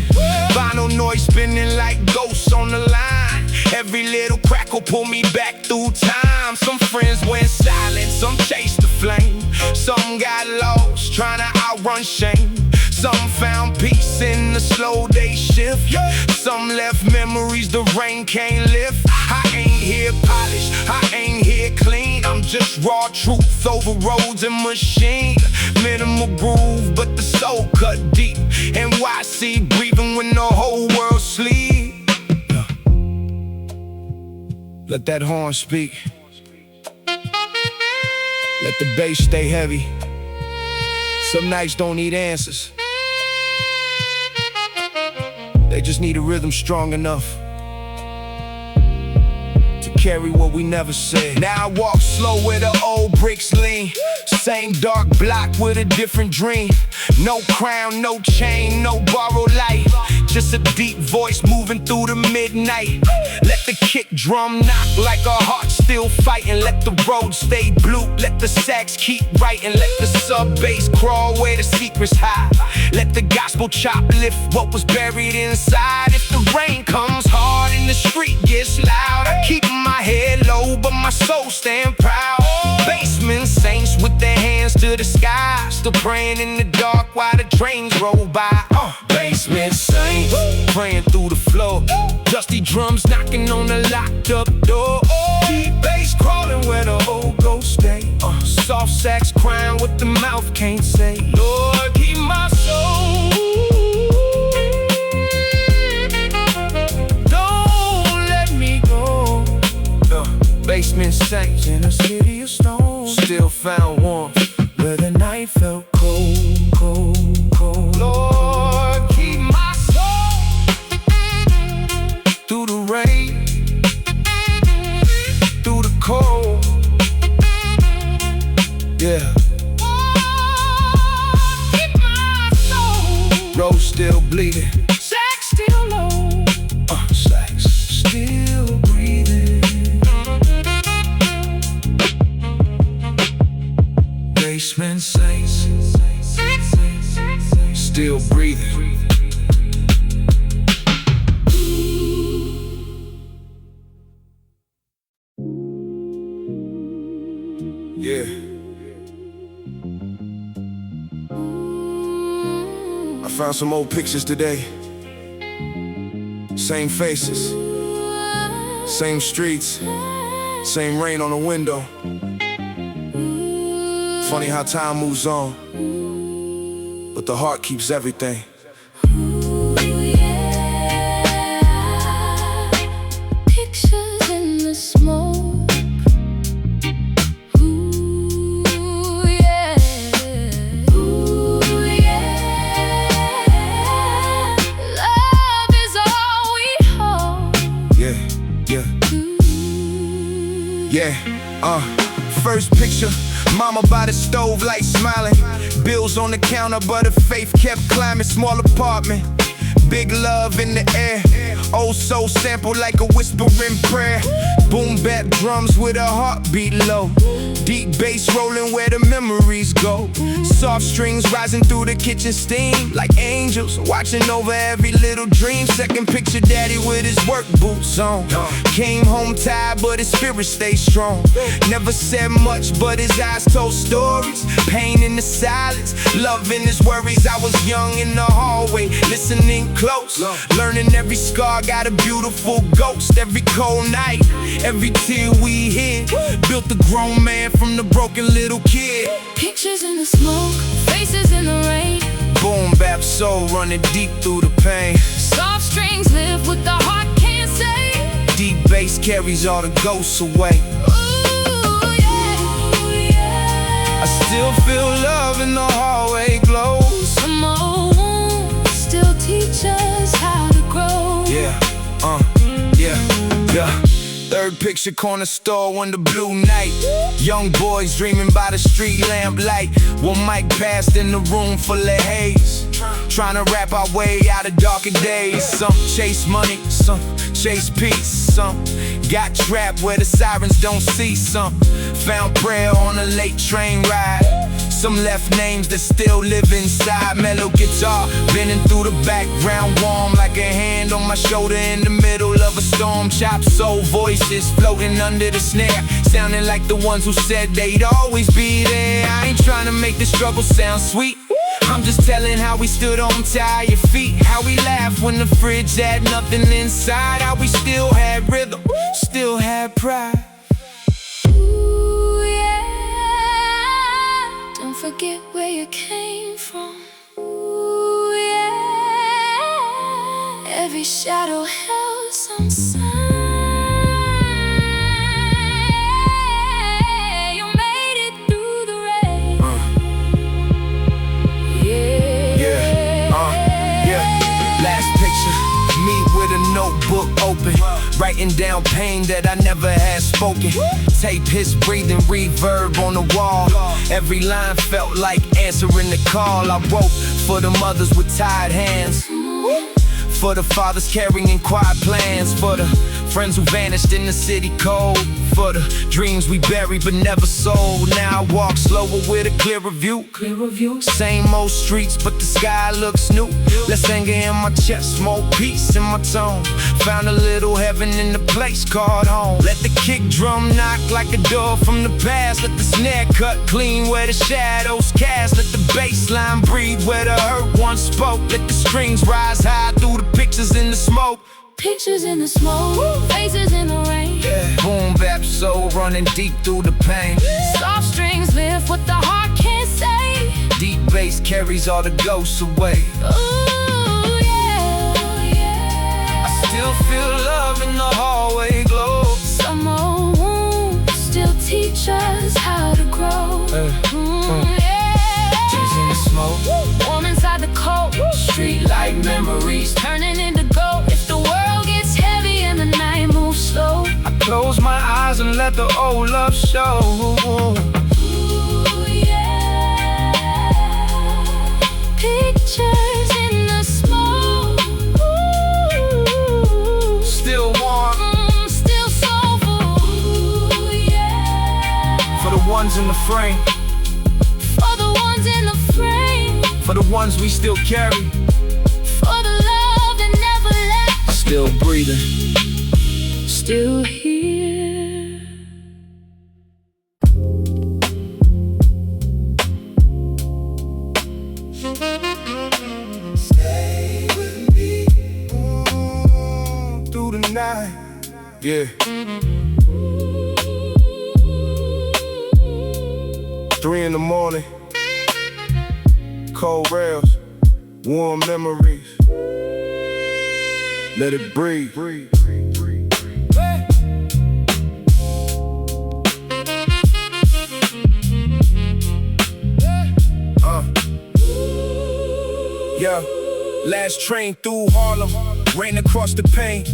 Vinyl noise spinning like ghosts on the line. Every little crackle pull me back through time. Some friends went silent, some chased the flame. Some got lost trying to outrun shame. Some found peace in the slow day shift. Some left memories the rain can't lift. I ain't here polished, I ain't here clean. I'm just raw truth over roads and machine. Minimal groove, but the soul cut deep. NYC breathing when the whole world sleep. Let that horn speak. Let the bass stay heavy. Some nights don't need answers. They just need a rhythm strong enough to carry what we never said. Now I walk slow where the old bricks lean. Same dark block with a different dream. No crown, no chain, no borrowed light. Just a deep voice moving through the midnight. Let the kick drum knock like our hearts still fighting. Let the road stay blue, let the sax keep writing. Let the sub-bass crawl where the secrets hide. Let the gospel chop lift what was buried inside. If the rain comes hard and the street gets loud, I keep my head low but my soul stand proud. Basement saints with their hands to the sky, still praying in the dark while the trains roll by. Basement saints praying through the floor. Dusty drums knocking on the locked up door. Deep bass crawling where the old ghosts stay. Soft sax crying what the mouth can't say. Lord, keep my soul. Don't let me go. found warmth where the night felt cold, cold, cold. Lord, keep my soul Through the rain, through the cold. Yeah. keep my soul. Road still bleeding, Sex still low. sax still breathing. Basement saints still breathing. Yeah. I found some old pictures today. Same faces, same streets, same rain on the window. Funny how time moves on, but the heart keeps everything. Pictures in the smoke. Ooh, yeah. Ooh, yeah. Love is all we hold. Yeah, yeah, Ooh. yeah. First picture, mama by the stove, light smiling. Bills on the counter, but her faith kept climbing. Small apartment, big love in the air. Old soul sample like a whispering prayer. Boom bap drums with a heartbeat low. Deep bass rolling where the memories go. Soft strings rising through the kitchen steam like angels watching over every little dream. Second picture, daddy with his work boots on. Came home tired, but his spirit stayed strong. Never said much, but his eyes told stories. Pain in the silence, love in his worries. I was young in the hallway, listening close, learning every scar got a beautiful ghost. Every cold night, every tear we hid, built a grown man from the broken little kid. Pictures in the smoke, faces in the rain. Boom bap soul running deep through the pain. Soft strings live what the heart can't say. Deep bass carries all the ghosts away. Ooh, yeah. Ooh, yeah. I still feel love in the hallway glow. Some old wounds still teach us how to grow. Yeah, yeah, yeah. Third picture, corner store on the blue night. Young boys dreaming by the street lamp light. One mic passed in the room full of haze. Trying to rap our way out of darker days. Some chase money, some chase peace. Some got trapped where the sirens don't see. Some found prayer on a late train ride. Some left names that still live inside. Mellow guitar bending through the background, warm like a hand on my shoulder in the middle of a storm. Chopped soul voices floating under the snare, sounding like the ones who said they'd always be there. I ain't trying to make the struggle sound sweet, I'm just telling how we stood on tired feet. How we laughed when the fridge had nothing inside. How we still had rhythm, still had pride. Ooh, yeah. Don't forget where you came from. Ooh, yeah. Every shadow held some sign. You made it through the rain. Last picture, me with a notebook open, writing down pain that I never had spoken. Tape his breathing, reverb on the wall. Every line felt like answering the call. I wrote for the mothers with tired hands, for the fathers carrying quiet plans, for the friends who vanished in the city cold, for the dreams we buried but never sold. Now I walk slower with a clearer view. Same old streets, but the sky looks new. Less anger in my chest, more peace in my tone. Found a little heaven in the place called home. Let the kick drum knock like a door from the past. Let the snare cut clean where the shadows cast. Let the bass line breathe where the hurt once spoke. Let the strings rise high through the pictures in the smoke. Pictures in the smoke, faces in the rain. Boom bap soul running deep through the pain. Soft strings lift what the heart can't say. Deep bass carries all the ghosts away. Ooh, yeah. I still feel love in the hallway glow. Some old wounds still teach us how to grow. Chasing the smoke, Warm inside the cold, street light memories. turning into gold. If the world gets heavy and the night moves slow, I close my eyes and let the old love show. ooh, yeah. Pictures in the smoke, ooh. Still warm Still soulful, ooh, yeah. for the ones in the frame, For the ones in the frame, for the ones we still carry. for the love that never left. Still breathing. Still here. Stay with me through the night. Yeah. 3 in the morning. Cold rails, warm memories. Let it breathe. Yeah, last train through Harlem, rain across the pane.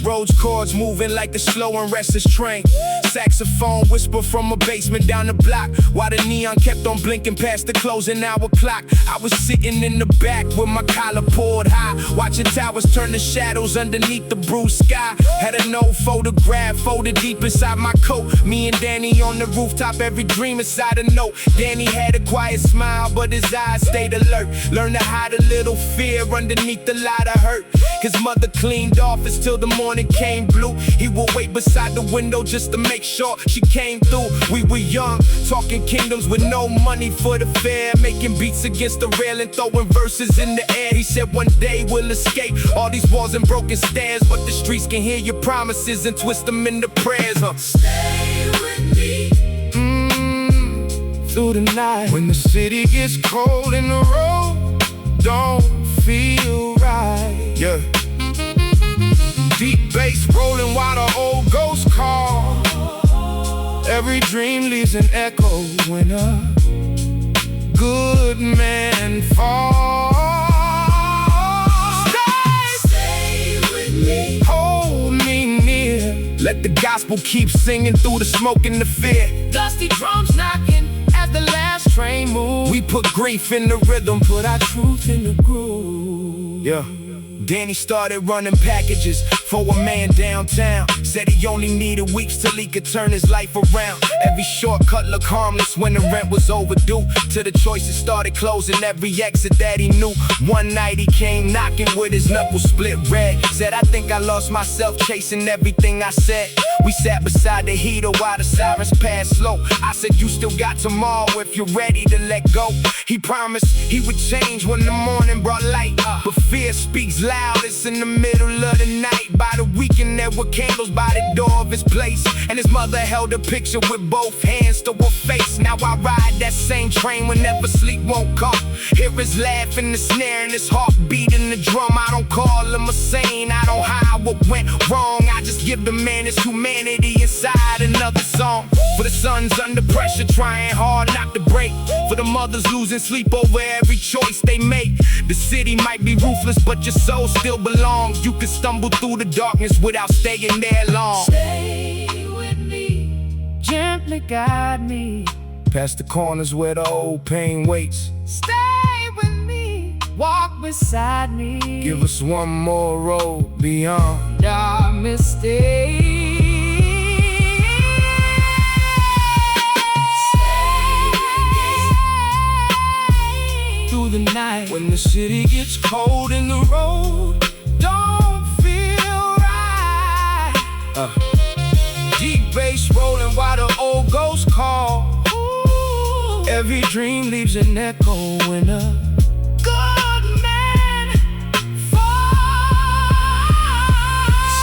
Roads, chords moving like a slow and restless train. Saxophone whisper from a basement down the block, while the neon kept on blinking past the closing hour clock. I was sitting in the back with my collar pulled high, watching towers turn to shadows underneath the blue sky. Had an old photograph folded deep inside my coat. Me and Danny on the rooftop, every dream inside a note. Danny had a quiet smile, but his eyes stayed alert. Learned to hide a little fear underneath a lot of hurt. His mother cleaned office till the morning came blue. He would wait beside the window just to make sure she came through. We were young, talking kingdoms with no money for the fare, making beats against the rail and throwing verses in the air. He said one day we'll escape all these walls and broken stairs, but the streets can hear your promises and twist them into prayers. Stay with me Through the night, when the city gets cold and the road don't feel right. Yeah. Deep bass rolling while the old ghosts call. Every dream leaves an echo when a good man falls. Stay with me. Hold me near. Let the gospel keep singing through the smoke and the fear. Dusty drums knocking As the last train moves, we put grief in the rhythm, put our truth in the groove. Yeah. Danny started running packages for a man downtown. Said he only needed weeks till he could turn his life around. Every shortcut looked harmless when the rent was overdue, till the choices started closing every exit that he knew. One night he came knocking with his knuckles split red. Said, I think I lost myself chasing everything I said. We sat beside the heater while the sirens passed slow. I said, you still got tomorrow if you're ready to let go. He promised he would change when the morning brought light, but fear speaks loudest in the middle of the night. By the weekend there were candles by the door of his place, and his mother held a picture with both hands to her face. Now I ride that same train whenever sleep won't come. Hear his laugh and the snare and his heart beating the drum. I don't call him a saint, I don't hide what went wrong. I just give the man his humanity inside another song. For the sons under pressure trying hard not to break, for the mothers losing sleep over every choice they make. The city might be ruthless, but your soul still belongs. You can stumble through the darkness without staying there long. Stay with me, Gently guide me past the corners where the old pain waits. stay with me, walk beside me. Give us one more road beyond our mistakes. through the night, when the city gets cold and the road don't feel right. Deep bass rolling while the old ghosts call. Ooh. Every dream leaves an echo when a Good man falls.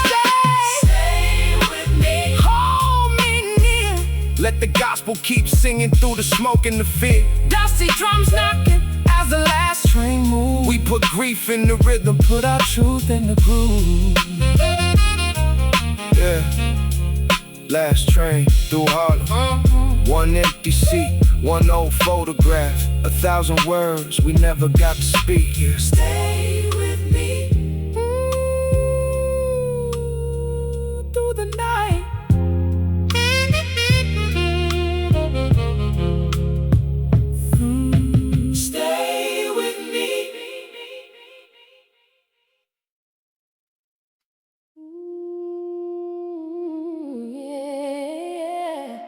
Stay with me, hold me near. Let the gospel keep singing through the smoke and the fear. dusty drums knocking As the last train moves, we put grief in the rhythm, put our truth in the groove. Yeah, last train through Harlem. One empty seat, one old photograph, 1,000 words we never got to speak. Yeah. Stay with me through the night. Stay with me. Yeah.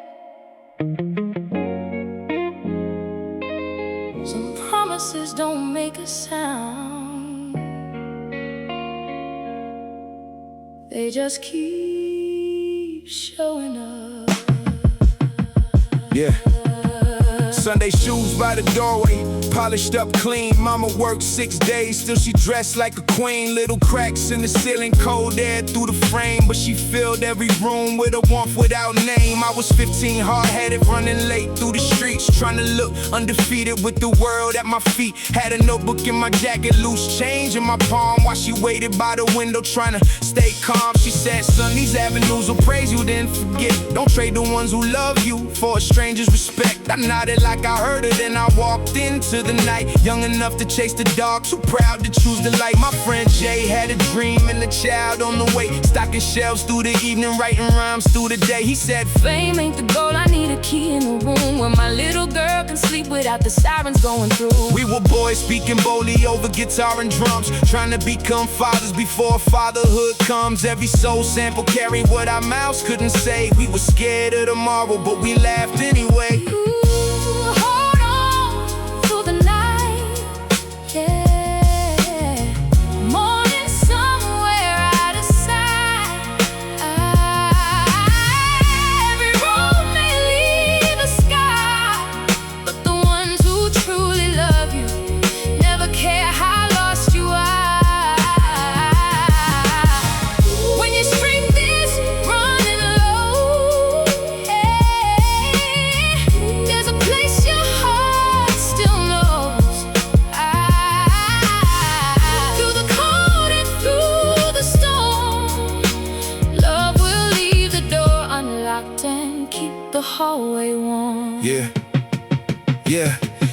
Some promises don't make a sound, they just keep showing up. Yeah. Sunday shoes by the doorway, polished up clean. Mama worked 6 days, still she dressed like a queen. Little cracks in the ceiling, cold air through the frame, but she filled every room with a warmth without name. I was 15, hard-headed, running late through the streets, trying to look undefeated with the world at my feet. Had a notebook in my jacket, loose change in my palm, while she waited by the window trying to stay calm. She said, son, these avenues will praise you, then forget. Don't trade the ones who love you for a stranger's respect. I nodded like I heard it, and I walked into the night, young enough to chase the dark, too proud to choose the light. My friend Jay had a dream and a child on the way, stocking shelves through the evening, writing rhymes through the day. He said, fame ain't the goal, I need a key in the room where my little girl can sleep without the sirens going through. We were boys speaking boldly over guitar and drums, trying to become fathers before fatherhood comes. Every soul sample carried what our mouths couldn't say. We were scared of tomorrow, but we laughed anyway. Hold on through the night, yeah. Morning somewhere out of sight. Every road may leave a sky, but the ones who truly love you never care how lost you are. When you scream this, running low, hey, there's a place your heart still knows. Through the cold and through the storm, love will leave the door unlocked and keep the hallway warm. Yeah.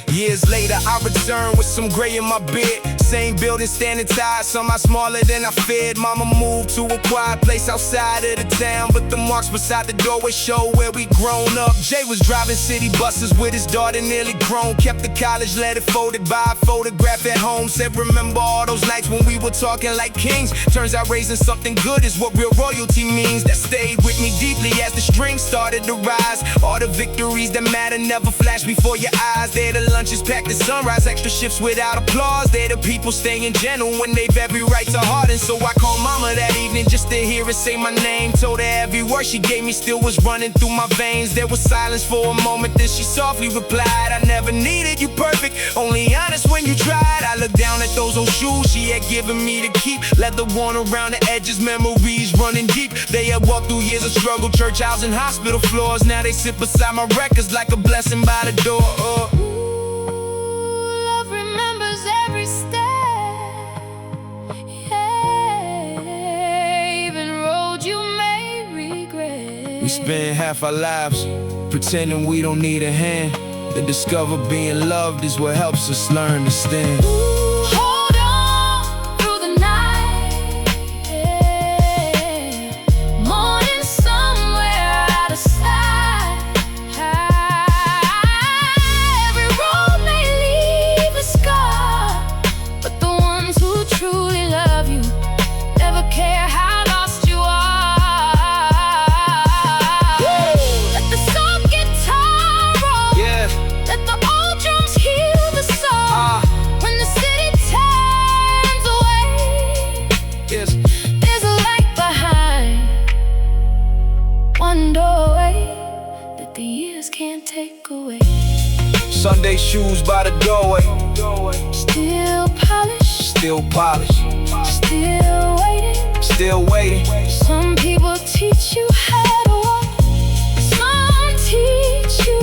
Years later, I returned with some gray in my beard. Same building, standing tired, somehow smaller than I feared. Mama moved to a quiet place outside of the town, but the marks beside the doorway show where we grown up. Jay was driving city buses with his daughter nearly grown. Kept the college letter folded by a photograph at home. Said, remember all those nights when we were talking like kings. Turns out raising something good is what real royalty means. That stayed with me deeply as the strings started to rise. All the victories that matter never flash before your eyes. They're the lunches packed at sunrise, extra shifts without applause. They're the people staying gentle when they've every right to harden. So I called mama that evening just to hear her say my name. Told her every word she gave me still was running through my veins. There was silence for a moment, then she softly replied, I never needed you perfect, only honest when you tried. I looked down at those old shoes she had given me to keep, leather worn around the edges, memories running deep. They had walked through years of struggle, church house and hospital floors. Now they sit beside my records like a blessing by the door. Love remembers every step, yeah, even road you may regret. We spend half our lives pretending we don't need a hand, to discover being loved is what helps us learn to stand. Hold on through the night, yeah. Morning somewhere out of sight. Every road may leave a scar, but the ones who truly love you never care how lost you are. Let the soft guitar roll, Yeah. let the old drums heal the soul. When the city turns away, Yes. there's a light behind one doorway that the years can't take away. Sunday shoes by the doorway, Still polished, still polished, still waiting. still waiting. Some people teach you how to walk, some teach you